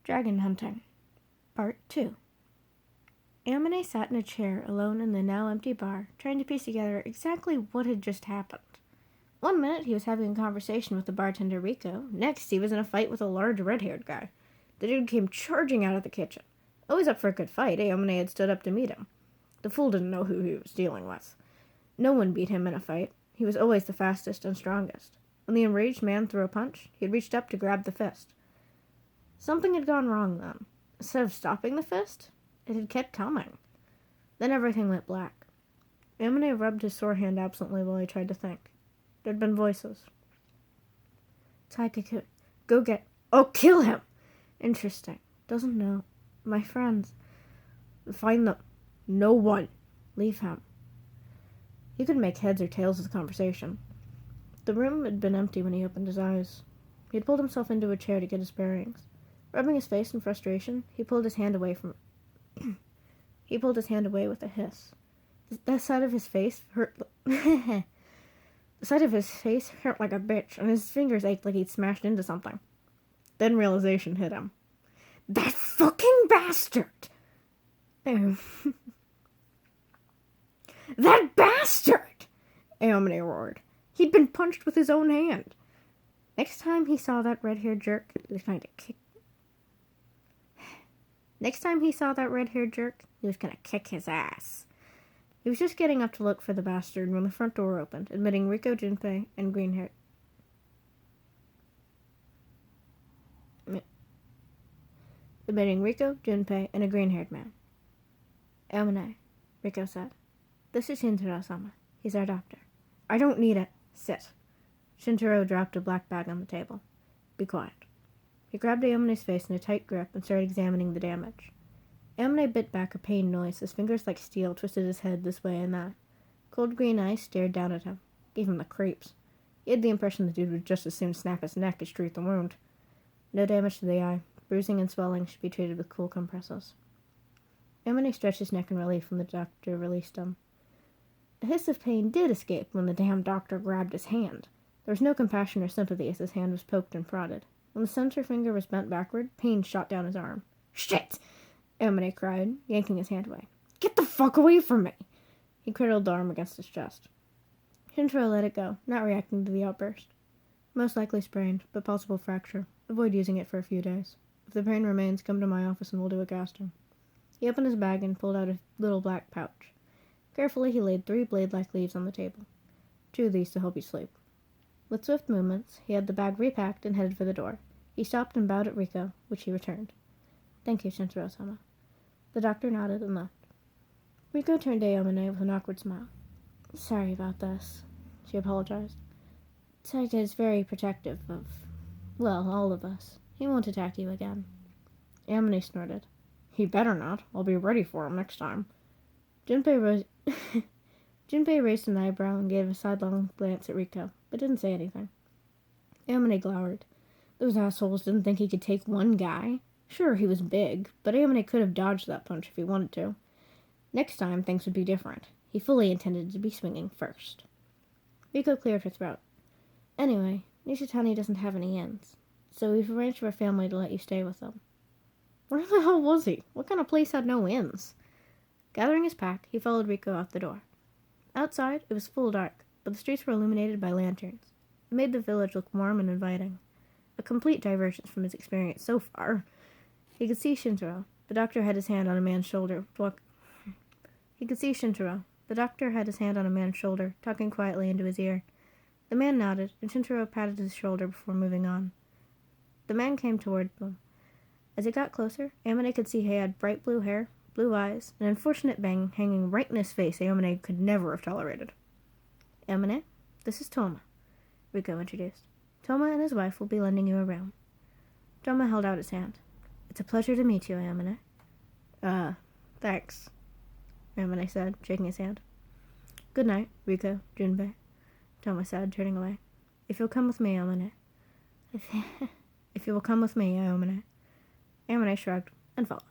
Dragon Hunting, Part 2. Amine sat in a chair alone in the now empty bar, trying to piece together exactly what had just happened. One minute he was having a conversation with the bartender Rico, next he was in a fight with a large red-haired guy. The dude came charging out of the kitchen. Always up for a good fight, Amine had stood up to meet him. The fool didn't know who he was dealing with. No one beat him in a fight. He was always the fastest and strongest. When the enraged man threw a punch, he had reached up to grab the fist. Something had gone wrong then. Instead of stopping the fist, it had kept coming. Then everything went black. Amine rubbed his sore hand absently while he tried to think. There had been voices. Taika, go get... Oh, kill him! Interesting. Doesn't know. My friends. Find them. No one. Leave him. He could make heads or tails of the conversation. The room had been empty when he opened his eyes. He had pulled himself into a chair to get his bearings. Rubbing his face in frustration, he pulled his hand away he pulled his hand away with a hiss. That side of his face hurt... The side of his face hurt like a bitch, and his fingers ached like he'd smashed into something. Then realization hit him. That fucking bastard! That bastard! Amine roared. He'd been punched with his own hand. Next time he saw that red-haired jerk, he was going to kick his ass. He was just getting up to look for the bastard when the front door opened, admitting Rico, Junpei, and green-haired... admitting Rico, Junpei, and a green-haired man. Amine, Rico said. This is Shintaro-sama. He's our doctor. I don't need it. Sit. Shintaro dropped a black bag on the table. Be quiet. He grabbed Amine's face in a tight grip and started examining the damage. Amine bit back a pained noise as fingers like steel twisted his head this way and that. Cold green eyes stared down at him. Gave him the creeps. He had the impression the dude would just as soon snap his neck as treat the wound. No damage to the eye. Bruising and swelling should be treated with cool compresses. Amine stretched his neck in relief when the doctor released him. A hiss of pain did escape when the damn doctor grabbed his hand. There was no compassion or sympathy as his hand was poked and prodded. When the center finger was bent backward, pain shot down his arm. Shit! Amine cried, yanking his hand away. Get the fuck away from me! He cradled the arm against his chest. Shintaro let it go, not reacting to the outburst. Most likely sprained, but possible fracture. Avoid using it for a few days. If the pain remains, come to my office and we'll do a casting. He opened his bag and pulled out a little black pouch. Carefully, he laid 3 blade-like leaves on the table. 2 of these to help you sleep. With swift movements, he had the bag repacked and headed for the door. He stopped and bowed at Rico, which he returned. Thank you, Shintaro-sama. The doctor nodded and left. Rico turned to Amine with an awkward smile. Sorry about this, she apologized. Taika is very protective of, well, all of us. He won't attack you again. Amine snorted. He better not. I'll be ready for him next time. Junpei raised an eyebrow and gave a sidelong glance at Rico, but didn't say anything. Amine glowered. Those assholes didn't think he could take one guy. Sure, he was big, but Amine could have dodged that punch if he wanted to. Next time, things would be different. He fully intended to be swinging first. Rico cleared her throat. Anyway, Nishitani doesn't have any ends, so we've arranged for a family to let you stay with them. Where the hell was he? What kind of place had no inns? Gathering his pack, he followed Rico out the door. Outside, it was full dark, but the streets were illuminated by lanterns. It made the village look warm and inviting. A complete divergence from his experience so far. He could see Shintaro. The doctor had his hand on a man's shoulder, talking quietly into his ear. The man nodded, and Shintaro patted his shoulder before moving on. The man came toward them. As he got closer, Amine could see he had bright blue hair, blue eyes, an unfortunate bang hanging right in his face Amine could never have tolerated. Amine, this is Toma, Rico introduced. Toma and his wife will be lending you a room. Toma held out his hand. It's a pleasure to meet you, Amine. Thanks, Amine said, shaking his hand. Good night, Rico, Junpei, Toma said, turning away. If you'll come with me, Amine. If you will come with me, Amine. Amine shrugged and followed.